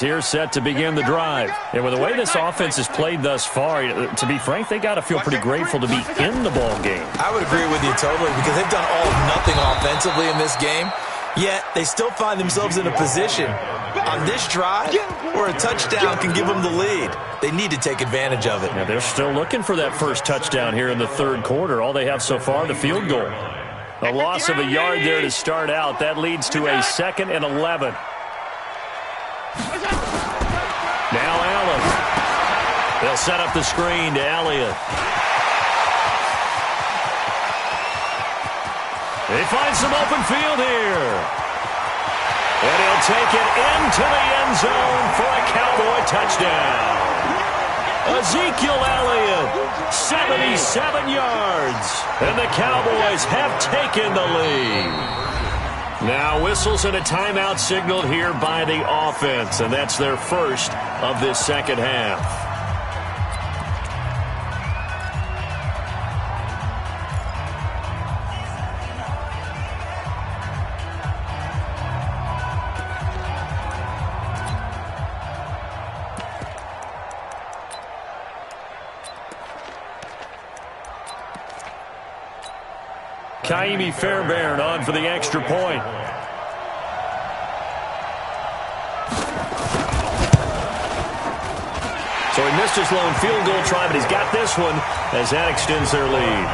Here set to begin the drive. And with the way this offense has played thus far, to be frank, they got to feel pretty grateful to be in the ball game. I would agree with you totally because they've done all of nothing offensively in this game, yet they still find themselves in a position on this drive where a touchdown can give them the lead. They need to take advantage of it. Yeah, they're still looking for that first touchdown here in the third quarter. All they have so far, the field goal. A loss of a yard there to start out. That leads to a 2nd and 11. Now Allen. They'll set up the screen to Elliott. They find some open field here. And he'll take it into the end zone for a Cowboy touchdown. Ezekiel Elliott, 77 yards. And the Cowboys have taken the lead. Now whistles and a timeout signaled here by the offense, and that's their first of this second half. Kaimi Fairbairn on for the extra point. So he missed his lone field goal try, but he's got this one as that extends their lead.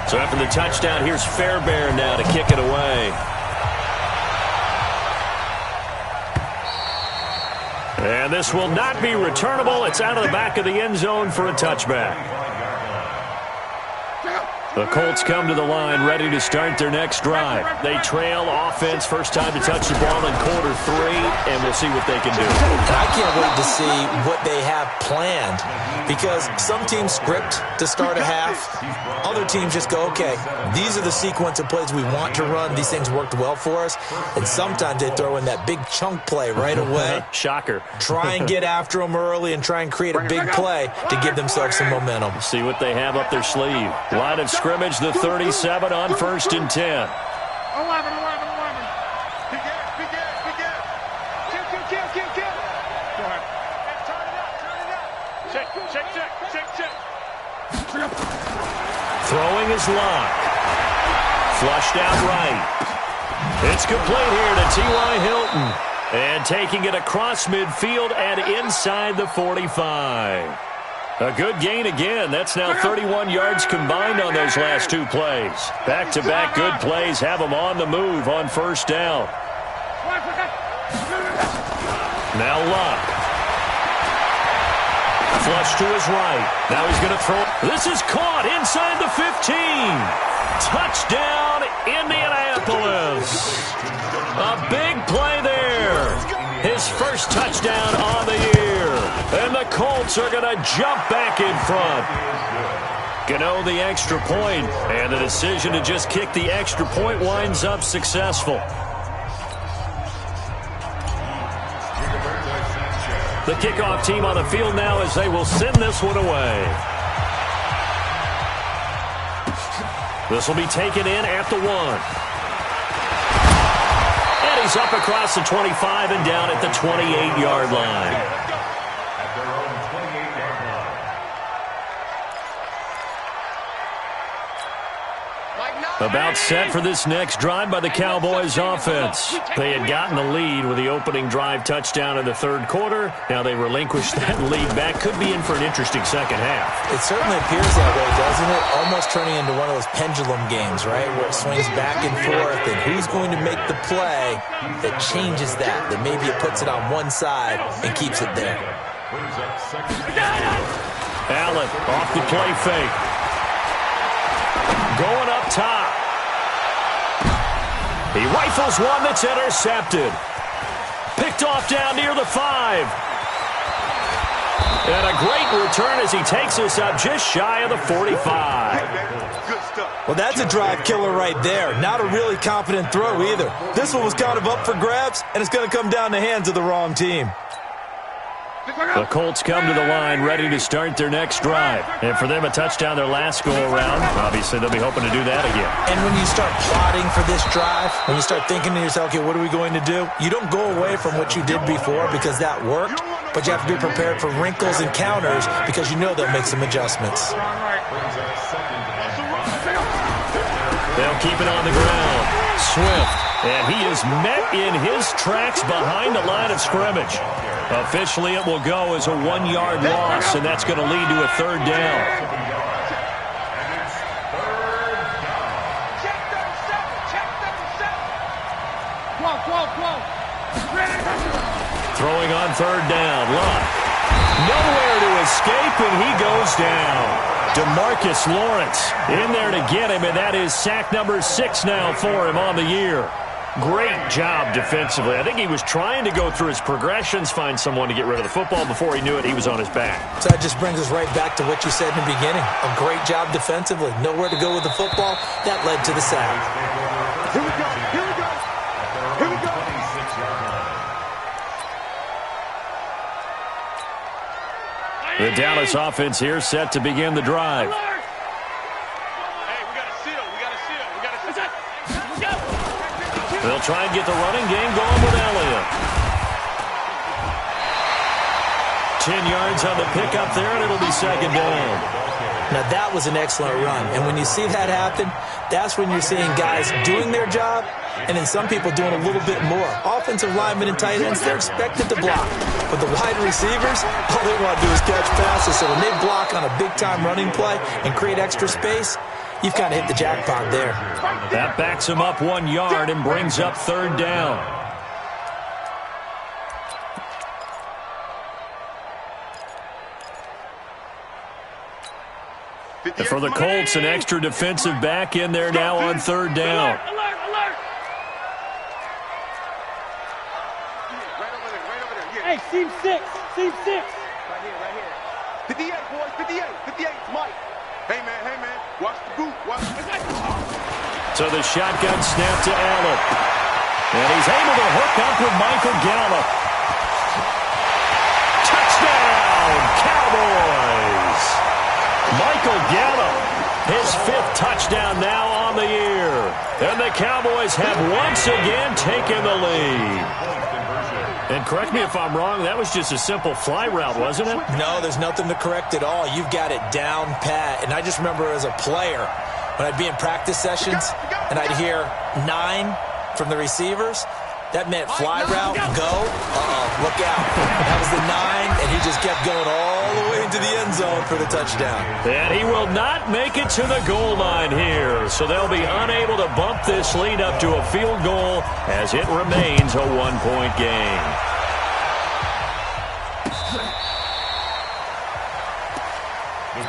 So after the touchdown, here's Fairbairn now to kick it away. And this will not be returnable. It's out of the back of the end zone for a touchback. The Colts come to the line ready to start their next drive. They trail offense, first time to touch the ball in quarter 3, and we'll see what they can do. I can't wait to see what they have planned because some teams script to start a half. Other teams just go, okay, these are the sequence of plays we want to run. These things worked well for us. And sometimes they throw in that big chunk play right away. Shocker. Try and get after them early and try and create a big play to give themselves some momentum. See what they have up their sleeve. Line of scrimmage, the 37 on 1st and 10. 11. Kill. Go ahead. Check. Throwing is locked. Flushed out right. It's complete here to T.Y. Hilton. And taking it across midfield and inside the 45. A good gain again. That's now 31 yards combined on those last 2 plays. Back-to-back good plays have them on the move on first down. Now Luck. Flush to his right. Now he's going to throw. This is caught inside the 15. Touchdown, Indianapolis. A big play there. His first touchdown on the year. And the Colts are going to jump back in front. Gano the extra point, and the decision to just kick the extra point winds up successful. The kickoff team on the field now as they will send this one away. This will be taken in at the 1. He's up across the 25 and down at the 28-yard line. About set for this next drive by the Cowboys offense. They had gotten the lead with the opening drive touchdown in the third quarter. Now they relinquish that lead back. Could be in for an interesting second half. It certainly appears that way, doesn't it? Almost turning into one of those pendulum games, right? Where it swings back and forth, and who's going to make the play that changes that maybe it puts it on one side and keeps it there. Allen off the play fake. Going up top. He rifles one that's intercepted. Picked off down near the 5. And a great return as he takes us up just shy of the 45. Well, that's a drive killer right there. Not a really confident throw either. This one was kind of up for grabs, and it's going to come down the hands of the wrong team. The Colts come to the line ready to start their next drive. And for them, a touchdown their last go-around. Obviously, they'll be hoping to do that again. And when you start plotting for this drive, when you start thinking to yourself, okay, what are we going to do? You don't go away from what you did before because that worked, but you have to be prepared for wrinkles and counters because you know they'll make some adjustments. They'll keep it on the ground. Swift. And he is met in his tracks behind the line of scrimmage. Officially, it will go as a 1-yard loss, and that's going to lead to a third down. Throwing on third down. Luck. Nowhere to escape, and he goes down. DeMarcus Lawrence in there to get him, and that is sack number 6 now for him on the year. Great job defensively. I think he was trying to go through his progressions, find someone to get rid of the football. Before he knew it, he was on his back. So that just brings us right back to what you said in the beginning. A great job defensively. Nowhere to go with the football. That led to the sack. Here we go. Here we go. Here we go. The Dallas offense here set to begin the drive. Hey, we got a seal. We got a seal. We got a seal. They'll try and get the running game going with Elliott. 10 yards on the pickup there, and it'll be second down. Now, that was an excellent run. And when you see that happen, that's when you're seeing guys doing their job and then some people doing a little bit more. Offensive linemen and tight ends, they're expected to block. But the wide receivers, all they want to do is catch passes. So when they block on a big-time running play and create extra space, you've kind of hit the jackpot there. That backs him up 1 yard and brings up third down. And for the Colts, an extra defensive back in there now on third down. Alert, alert. Right over there, right over there. Yeah. Hey, seam 6, seam 6. Right here. 58, boys, 58, 58, Mike. Hey, man, watch the boot, watch the boot. So the shotgun snap to Allen. And he's able to hook up with Michael Gallup. Touchdown, Cowboys! Michael Gallup, his 5th touchdown now on the year. And the Cowboys have once again taken the lead. And correct me if I'm wrong, that was just a simple fly route, wasn't it? No, there's nothing to correct at all. You've got it down pat. And I just remember as a player, when I'd be in practice sessions and I'd hear 9 from the receivers, that meant fly route, go. Look out. That was the 9, and he just kept going all the way into the end zone for the touchdown. And he will not make it to the goal line here. So they'll be unable to bump this lead up to a field goal as it remains a 1-point game.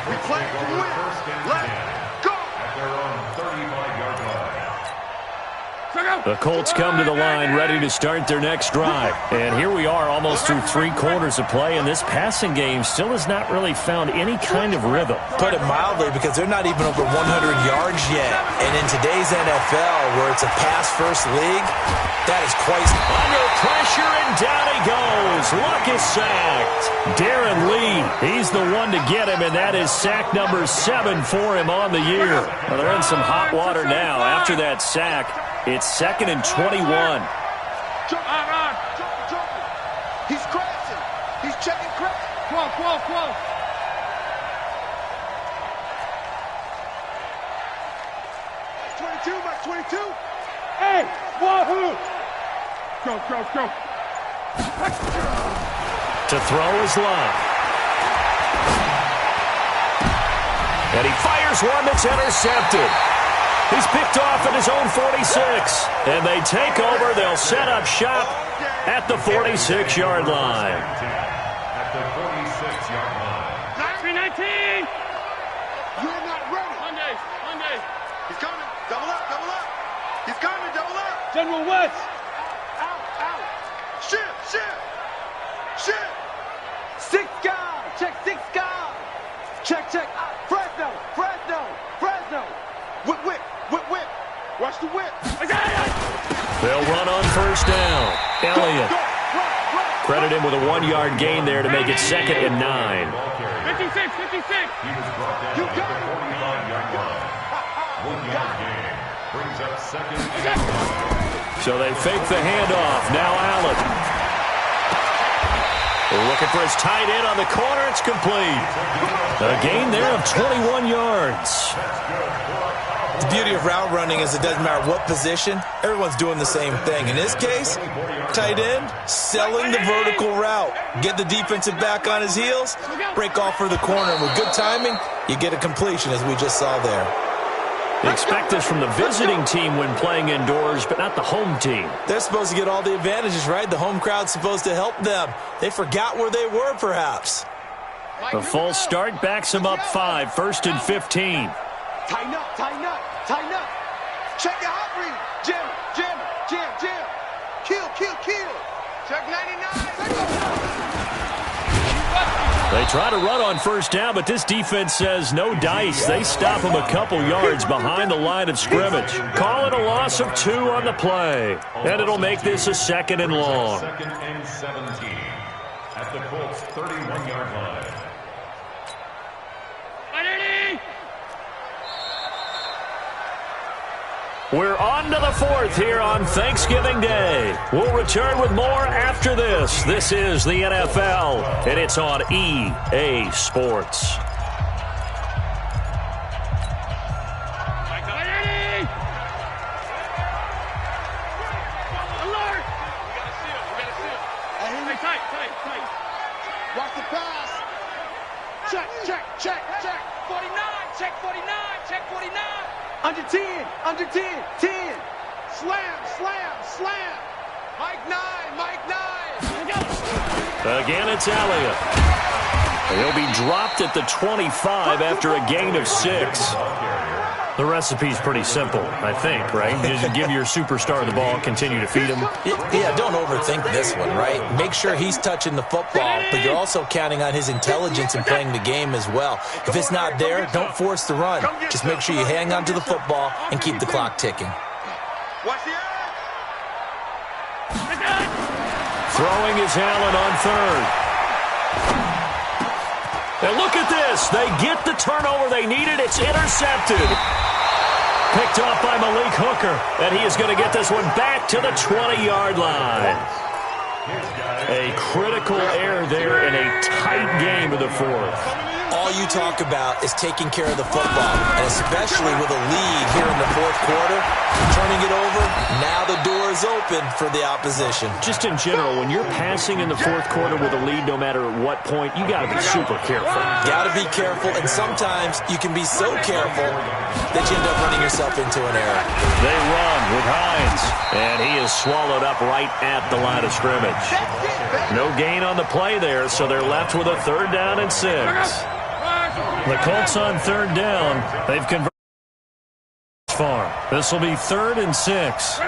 We play to win. Let's go. The Colts come to the line ready to start their next drive. And here we are almost through 3 quarters of play, and this passing game still has not really found any kind of rhythm. Put it mildly, because they're not even over 100 yards yet. And in today's NFL, where it's a pass-first league, that is quite... Under pressure, and down he goes. Luck is sacked. Darren Lee, he's the one to get him, and that is sack number 7 for him on the year. Well, they're in some hot water now. After that sack, it's 2nd and 21. On. He's crashing. He's checking crash. Close. Mike 22. Hey, wahoo! Go. To throw is Love. And he fires one that's intercepted. He's picked off at his own 46. And they take over. They'll set up shop at the 46-yard line. At the 46-yard line. 319! You're not ready. Monday. He's coming. Double up. He's coming. Double up. General West. Out. Shift. 6 guys. Check 6 guys. Check. Fresno. Whip. Watch the whip. They'll run on first down. Elliott. Credit him with a 1-yard gain there to make it 2nd and 9. 56, 56. You got it. 45-yard line. 1-yard gain. Brings up 2nd and 7. So they fake the handoff. Now Allen. Looking for his tight end on the corner. It's complete. A gain there of 21 yards. The beauty of route running is it doesn't matter what position. Everyone's doing the same thing. In this case, tight end, selling the vertical route. Get the defensive back on his heels, break off for the corner. And with good timing, you get a completion, as we just saw there. They expect this from the visiting team when playing indoors, but not the home team. They're supposed to get all the advantages, right? The home crowd's supposed to help them. They forgot where they were, perhaps. A false start backs him up 5, 1st and 15. Tighten up, tighten up, tighten up. Check your hot read. Jim. Kill. Check 99. They try to run on 1st down, but this defense says no dice. They stop him a couple yards behind the line of scrimmage. Call it a loss of 2 on the play. And it'll make this a 2nd and long. 2nd and 17 at the Colts' 31-yard line. We're on to the 4th here on Thanksgiving Day. We'll return with more after this. This is the NFL, and it's on EA Sports. Alert! Tight. Watch the pass. Check. 49, check 49. Under 10. 10. Slam. Mike 9. Again, it's Elliott. He'll be dropped at the 25 after a gain of 6. The recipe's pretty simple, I think, right? Just give your superstar the ball, continue to feed him. Yeah, don't overthink this one, right? Make sure he's touching the football, but you're also counting on his intelligence in playing the game as well. If it's not there, don't force the run. Just make sure you hang on to the football and keep the clock ticking. Watch the Throwing is Allen on 3rd. And look at this. They get the turnover they needed. It's intercepted. Picked off by Malik Hooker. And he is going to get this one back to the 20-yard line. A critical error there in a tight game of the 4th. All you talk about is taking care of the football, and especially with a lead here in the 4th quarter, turning it over, now the door is open for the opposition. Just in general, when you're passing in the 4th quarter with a lead, no matter at what point, you got to be super careful. Got to be careful, and sometimes you can be so careful that you end up running yourself into an error. They run with Hines, and he is swallowed up right at the line of scrimmage. No gain on the play there, so they're left with a 3rd down and 6. The Colts on 3rd down. They've converted far. This will be 3rd and 6.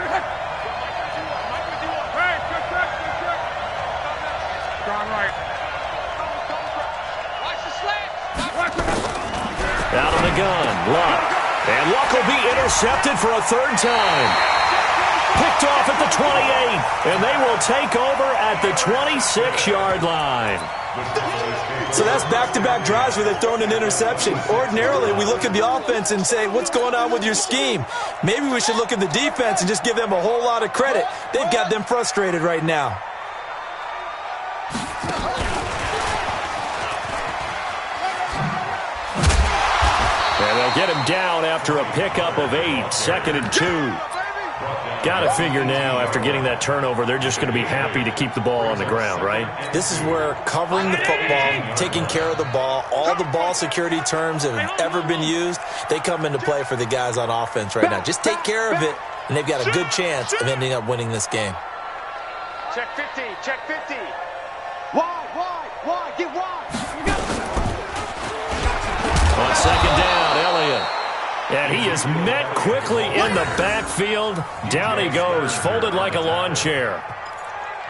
Out of the gun, Luck. And Luck will be intercepted for a 3rd time. Picked off at the 28, and they will take over at the 26-yard line. So that's back-to-back drives where they've thrown an interception. Ordinarily, we look at the offense and say, what's going on with your scheme? Maybe we should look at the defense and just give them a whole lot of credit. They've got them frustrated right now. And they'll get him down after a pickup of 8, 2nd and 2. Got to figure now, after getting that turnover, they're just going to be happy to keep the ball on the ground, right? This is where covering the football, taking care of the ball, all the ball security terms that have ever been used, they come into play for the guys on offense right now. Just take care of it, and they've got a good chance of ending up winning this game. Check 50. Wide. Get wide. On 2nd down, Elliott. And he is met quickly in the backfield. Down he goes, folded like a lawn chair.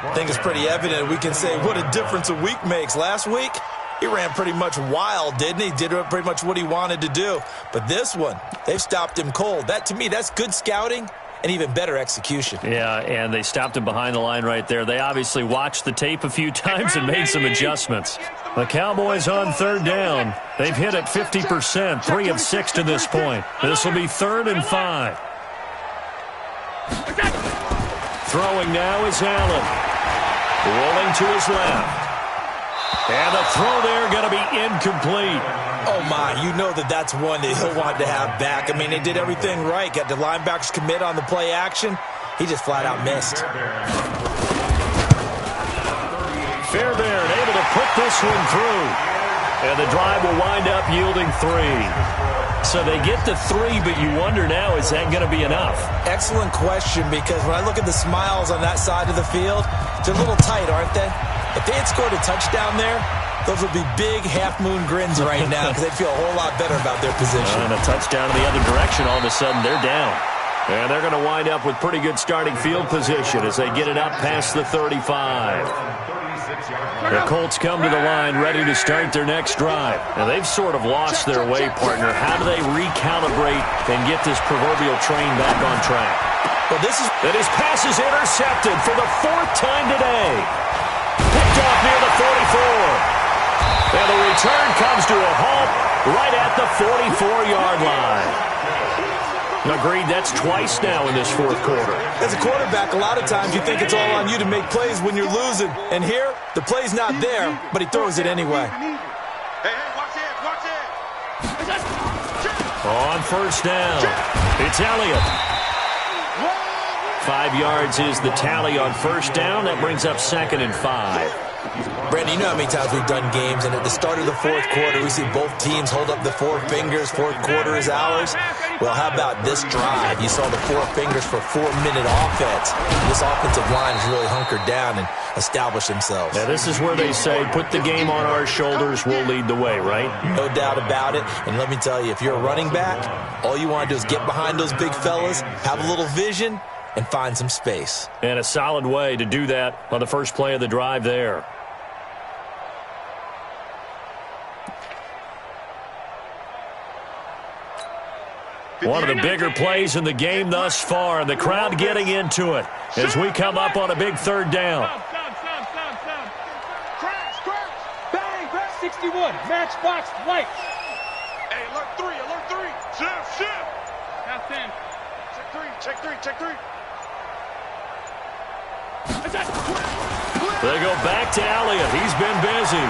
I think it's pretty evident. We can say what a difference a week makes. Last week, he ran pretty much wild, didn't he? Did pretty much what he wanted to do. But this one, they've stopped him cold. That, to me, that's good scouting and even better execution. Yeah, and they stopped him behind the line right there. They obviously watched the tape a few times and made some adjustments. The Cowboys on third down. They've hit it 50%, 3 of 6 to this point. This will be 3rd and 5. Throwing now is Allen. Rolling to his left. And the throw there going to be incomplete. Oh, my, you know that's one that he'll want to have back. I mean, they did everything right. Got the linebackers commit on the play action. He just flat out missed. Fairbairn able to put this one through. And the drive will wind up yielding 3. So they get to 3, but you wonder now, is that going to be enough? Excellent question, because when I look at the smiles on that side of the field, they're a little tight, aren't they? If they had scored a touchdown there, those would be big half-moon grins right now because they'd feel a whole lot better about their position. And a touchdown in the other direction, all of a sudden they're down. And they're going to wind up with pretty good starting field position as they get it up past the 35. The Colts come to the line ready to start their next drive. And they've sort of lost their way, partner. How do they recalibrate and get this proverbial train back on track? Well, that his pass is intercepted for the 4th time today. Picked off near the 44. And the return comes to a halt right at the 44-yard line. Agreed, that's twice now in this 4th quarter. As a quarterback, a lot of times you think it's all on you to make plays when you're losing. And here, the play's not there, but he throws it anyway. Hey, watch it. On first down, it's Elliott. 5 yards is the tally on first down. That brings up 2nd and 5. Brandon, you know how many times we've done games, and at the start of the 4th quarter, we see both teams hold up the 4 fingers. 4th quarter is ours. Well, how about this drive? You saw the 4 fingers for 4-minute offense. This offensive line has really hunkered down and established themselves. Now, this is where they say, put the game on our shoulders, we'll lead the way, right? No doubt about it. And let me tell you, if you're a running back, all you want to do is get behind those big fellas, have a little vision, and find some space. And a solid way to do that on the first play of the drive there. One of the bigger plays in the game thus far, and the crowd getting into it as we come up on a big 3rd down. Crash. Bang, 61, matchbox, light. Hey, alert 3. Shift. Half 10. Check 3. They go back to Elliott. He's been busy.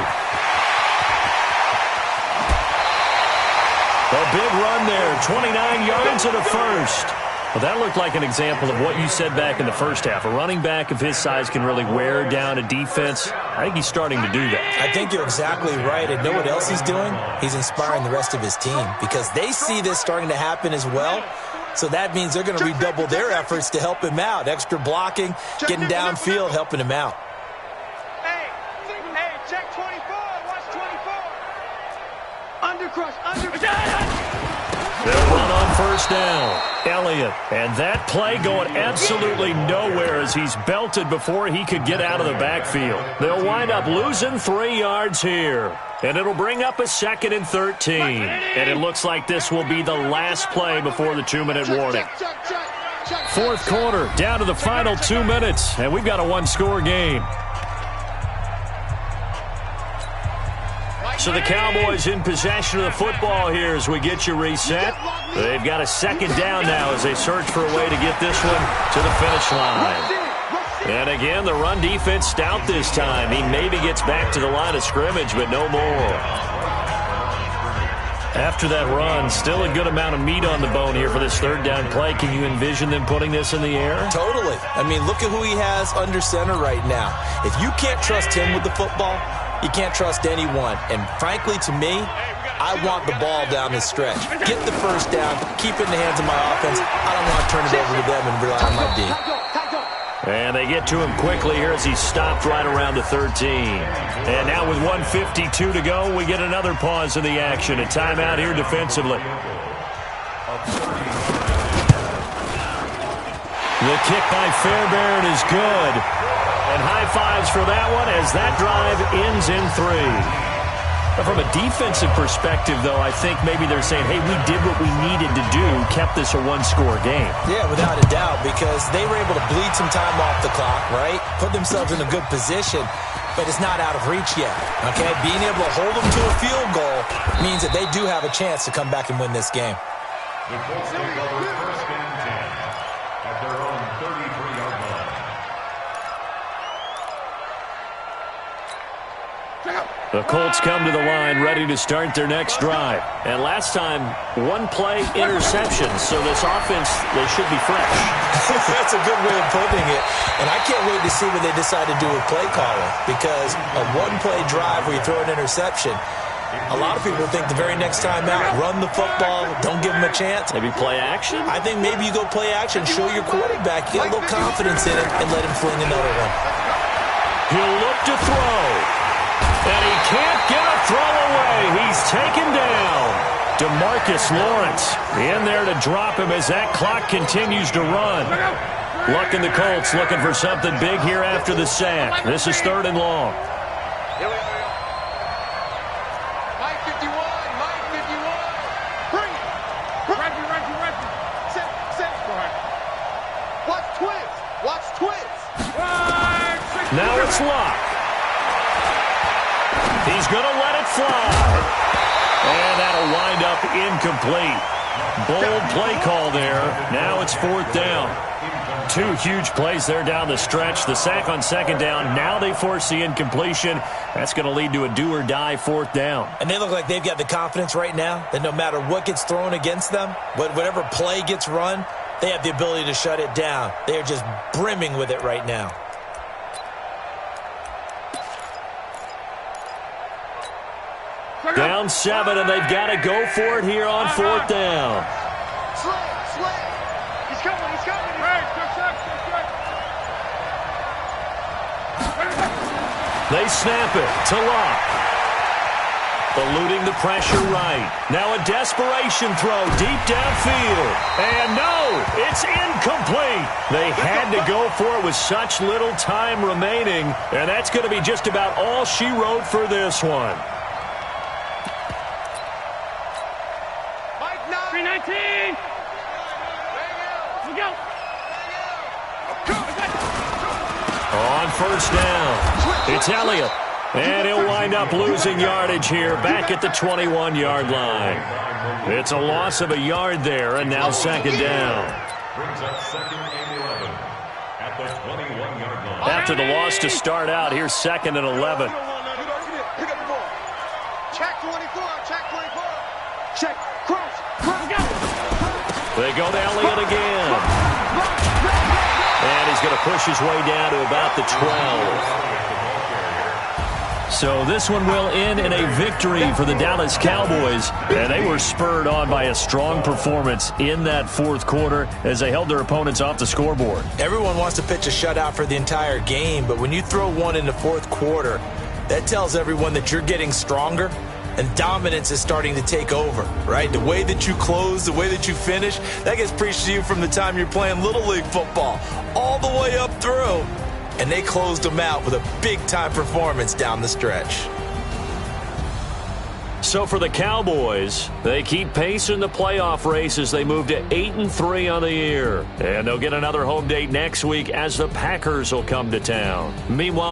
A big run there, 29 yards and a first. Well, that looked like an example of what you said back in the first half. A running back of his size can really wear down a defense. I think he's starting to do that. I think you're exactly right. And know what else he's doing? He's inspiring the rest of his team because they see this starting to happen as well. So that means they're going to redouble their efforts to help him out. Extra blocking, getting downfield, helping him out. Hey, check 24. Watch 24. Undercrush. They'll run on first down. Elliott. And that play going absolutely nowhere as he's belted before he could get out of the backfield. They'll wind up losing 3 yards here. And it'll bring up a 2nd and 13. And it looks like this will be the last play before the 2-minute warning. 4th quarter, down to the final 2 minutes. And we've got a 1-score game. So the Cowboys in possession of the football here as we get you reset. They've got a 2nd down now as they search for a way to get this one to the finish line. And again, the run defense stout this time. He maybe gets back to the line of scrimmage, but no more. After that run, still a good amount of meat on the bone here for this 3rd down play. Can you envision them putting this in the air? Totally. I mean, look at who he has under center right now. If you can't trust him with the football, you can't trust anyone. And frankly, to me, I want the ball down this stretch. Get the first down, keep it in the hands of my offense. I don't want to turn it over to them and rely on my D. And they get to him quickly here as he stopped right around the 13. And now with 1:52 to go, we get another pause in the action. A timeout here defensively. The kick by Fairbairn is good. And high fives for that one as that drive ends in 3. From a defensive perspective, though, I think maybe they're saying, hey, we did what we needed to do, kept this a one-score game. Yeah, without a doubt, because they were able to bleed some time off the clock, right? Put themselves in a good position, but it's not out of reach yet, okay? Being able to hold them to a field goal means that they do have a chance to come back and win this game. The Colts take over first and 10 at their own 33-yard line. The Colts come to the line ready to start their next drive. And last time, one-play interception, so this offense, they should be fresh. That's a good way of putting it. And I can't wait to see what they decide to do with play calling, because a one-play drive where you throw an interception, a lot of people think the very next time out, run the football, don't give them a chance. Maybe play action? I think maybe you go play action, show your quarterback, get a little confidence in it, and let him fling another one. He'll look to throw. And he can't get a throw away. He's taken down. DeMarcus Lawrence in there to drop him as that clock continues to run. Luck in the Colts looking for something big here after the sack. This is 3rd and long. Here we go. Mike 51. Mike 51. Bring it. Reggie. Set. Go ahead. Watch twins. Watch twins. Now it's Luck. He's going to let it fly. And that'll wind up incomplete. Bold play call there. Now it's 4th down. 2 huge plays there down the stretch. The sack on 2nd down. Now they force the incompletion. That's going to lead to a do-or-die 4th down. And they look like they've got the confidence right now that no matter what gets thrown against them, whatever play gets run, they have the ability to shut it down. They are just brimming with it right now. Down 7, and they've got to go for it here on 4th down. Slay. He's coming. They snap it to Luck. Eluding the pressure right. Now a desperation throw deep downfield. And no, it's incomplete. They had to go for it with such little time remaining. And that's going to be just about all she wrote for this one. 319. Look out. On 1st down, it's Elliott. And he'll wind up losing yardage here back at the 21-yard line. It's a loss of a yard there, and now 2nd down. Brings up 2nd and 11 at the 21-yard line. After the loss to start out, here's 2nd and 11. Pick up the ball. Check 24. Check. Cross. They go to Elliott again. And he's going to push his way down to about the 12. So this one will end in a victory for the Dallas Cowboys. And they were spurred on by a strong performance in that 4th quarter as they held their opponents off the scoreboard. Everyone wants to pitch a shutout for the entire game, but when you throw one in the 4th quarter, that tells everyone that you're getting stronger and dominance is starting to take over, right? The way that you close, the way that you finish, that gets preached to you from the time you're playing Little League football all the way up through. And they closed them out with a big-time performance down the stretch. So for the Cowboys, they keep pace in the playoff race as they move to 8-3 on the year. And they'll get another home date next week as the Packers will come to town. Meanwhile,